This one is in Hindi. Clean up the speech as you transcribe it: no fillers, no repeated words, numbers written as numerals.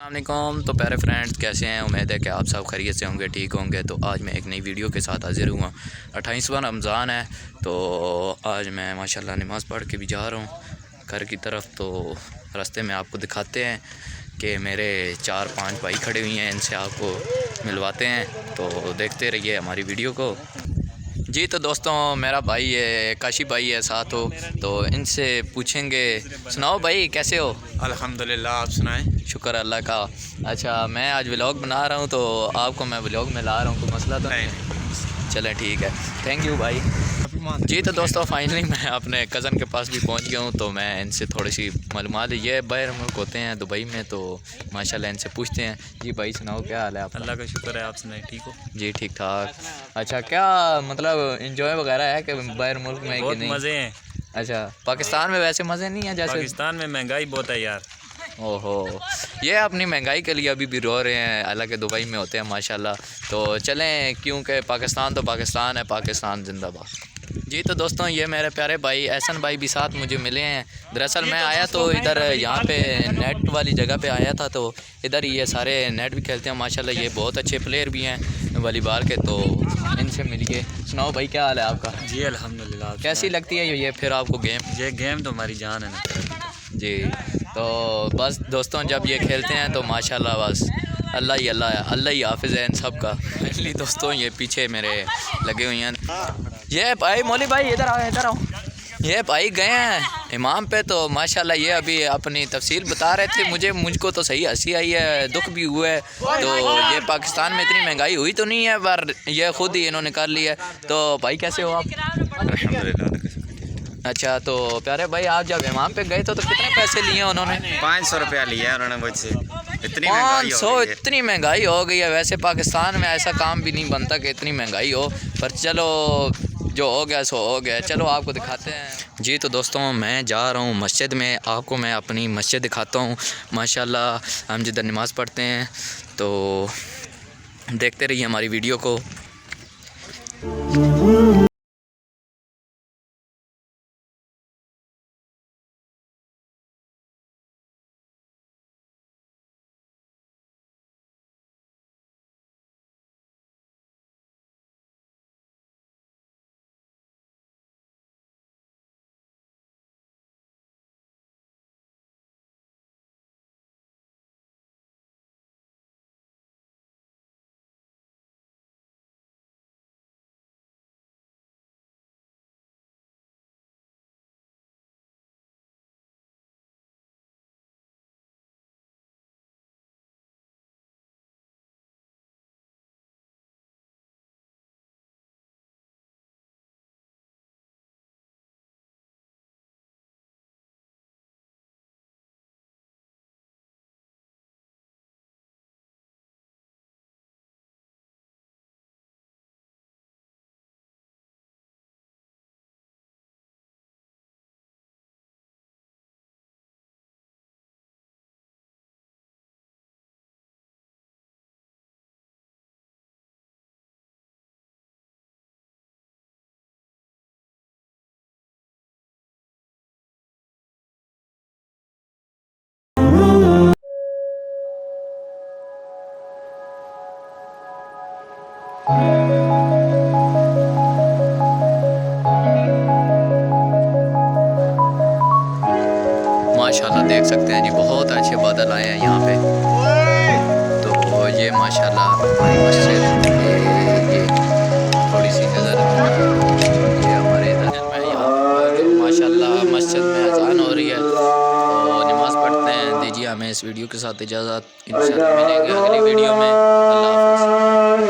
अस्सलामुअलैकुम। तो प्यारे फ्रेंड्स, कैसे हैं? उम्मीद है कि आप सब खैरियत से होंगे, ठीक होंगे। तो आज मैं एक नई वीडियो के साथ हाजिर हुआ। 28वां रमज़ान है, तो आज मैं माशाल्लाह नमाज़ पढ़ के भी जा रहा हूँ घर की तरफ। तो रास्ते में आपको दिखाते हैं कि मेरे 4-5 भाई खड़े हुए हैं, इनसे आपको मिलवाते हैं। तो देखते रहिए हमारी वीडियो को। जी तो दोस्तों, मेरा भाई है, काशी भाई है साथ हो, तो इनसे पूछेंगे। सुनाओ भाई, कैसे हो? अल्हम्दुलिल्लाह, आप सुनाएं। शुक्र अल्लाह का। अच्छा, मैं आज व्लॉग बना रहा हूँ, तो आपको मैं व्लॉग में ला रहा हूँ, कोई मसला तो नहीं? चलें ठीक है, थैंक यू भाई। जी तो दोस्तों, फाइनली मैं अपने कज़न के पास भी पहुंच गया हूं। तो मैं इनसे थोड़ी सी मालूमात, ये बाहर मुल्क होते हैं दुबई में, तो माशाल्लाह इनसे पूछते हैं। जी भाई सुनाओ, क्या हाल है आपका? अल्लाह का शुक्र है, आप सुनाएं, ठीक हो? जी ठीक ठाक। अच्छा, क्या मतलब इंजॉय वगैरह है कि बाहर मुल्क में कि बहुत नहीं? मज़े हैं। अच्छा, पाकिस्तान में वैसे मज़े नहीं है जैसे? पाकिस्तान में महंगाई बहुत है यार। ओहो, ये अपनी महंगाई के लिए अभी भी रो रहे हैं, हालांकि दुबई में होते हैं माशाल्लाह। तो चलें, क्योंकि पाकिस्तान तो पाकिस्तान है, पाकिस्तान जिंदाबाद। जी तो दोस्तों, ये मेरे प्यारे भाई एहसन भाई भी साथ मुझे मिले हैं। दरअसल मैं आया तो इधर यहाँ पे नेट वाली जगह पे आया था, तो इधर ये सारे नेट भी खेलते हैं माशाल्लाह। ये बहुत अच्छे प्लेयर भी हैं वॉलीबॉल के, तो इनसे मिलिए। सुनाओ भाई, क्या हाल है आपका? जी अल्हम्दुलिल्लाह। कैसी लगती है ये फिर आपको गेम? ये गेम तो हमारी जान है ना। जी तो बस दोस्तों, जब ये खेलते हैं तो माशाल्लाह बस अल्लाह ही अल्लाह है, अल्लाह ही हाफिज़ है इन सब का। फाइनली दोस्तों, ये पीछे मेरे लगे हुए हैं। ये भाई मौली भाई, इधर आओ इधर आओ। ये भाई गए हैं इमाम पे, तो माशाल्लाह ये अभी अपनी तफसील बता रहे थे मुझको तो सही हंसी आई है, दुख भी हुआ है। तो ये पाकिस्तान में इतनी महंगाई हुई तो नहीं है, पर ये ख़ुद ही इन्होंने कर लिया है। तो भाई कैसे हो आप? अल्हम्दुलिल्लाह। अच्छा, तो प्यारे भाई, आप जब इमाम पे गए तो कितने पैसे लिए उन्होंने? 500 रुपया लिया उन्होंने मुझसे। इतनी 500? इतनी महंगाई हो गई है। वैसे पाकिस्तान में ऐसा काम भी नहीं बनता कि इतनी महंगाई हो, पर चलो जो हो गया सो हो गया। चलो आपको दिखाते हैं। जी तो दोस्तों, मैं जा रहा हूँ मस्जिद में, आपको मैं अपनी मस्जिद दिखाता हूँ। माशाल्लाह हम जिधर नमाज़ पढ़ते हैं, तो देखते रहिए हमारी वीडियो को। माशाल्लाह देख सकते हैं जी, बहुत अच्छे बादल आए हैं यहाँ पे। तो ये माशाल्लाह हमारी मस्जिद, ये थोड़ी सी नज़र, ये हमारे इधर में यहाँ पर माशाल्लाह मस्जिद में अज़ान हो रही है, तो नमाज़ पढ़ते हैं। दीजिए हमें इस वीडियो के साथ इजाज़त, इंशाल्लाह मिलेंगे अगली वीडियो में। अल्लाह हाफ़िज़।